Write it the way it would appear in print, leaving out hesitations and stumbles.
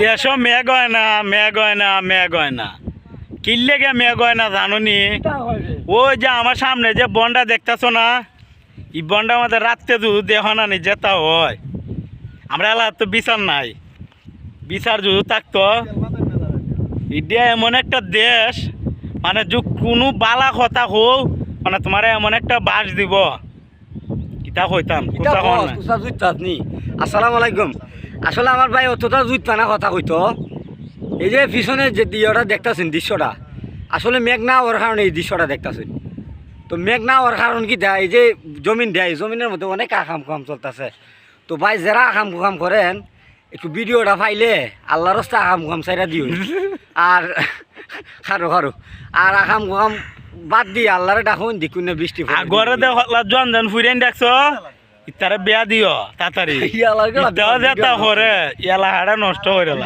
দেশ মেঘ হয় না, মেঘ হয় না, মেঘ হয় না। কিনলে গে মেঘ হয় না জানো নি? ওই যে আমার সামনে যে বনটা দেখতেছো না, এই বনটা আমাদের রাত্রে যদি দেহ না নি যেতা হয়। আমরা এলাকার তো বিচার নাই, বিচার যদি থাকতো। ইন্ডিয়া এমন একটা দেশ, মানে যে কোনো বালা কথা হোক, মানে তোমার এমন একটা বাস দিব, কিতা কইতাম কথা কন না। আসসালামু আলাইকুম। আসলে আমার ভাই অতটা জুইতা না কথা কইতো। এই যে পিছনে যে ইয়েটা দেখতেছেন দৃশ্যটা, আসলে মেঘ না হওয়ার কারণে এই দৃশ্যটা দেখতেছেন। তো মেঘ না হওয়ার কারণ কি দেয়, এই যে জমিন দেয়, জমিনের মধ্যে অনেক আকাম কাম চলতেছে। তো ভাই যারা আকাম কুকাম করেন, একটু ভিডিওটা পাইলে আল্লাহর রাস্তা আকাম কুকাম চাইরা দিও। আর খারো খারো আর আকাম কুকাম বাদ দিয়ে আল্লাহরে ডাকুন, দেখুন না বৃষ্টি আগরে দেখ জনজন ফুরেন দেখছো, ইতারে বিয়া দিও তাড়াতাড়ি। দেওয়া যেতা করে এলাকাটা নষ্ট হয়ে গেল।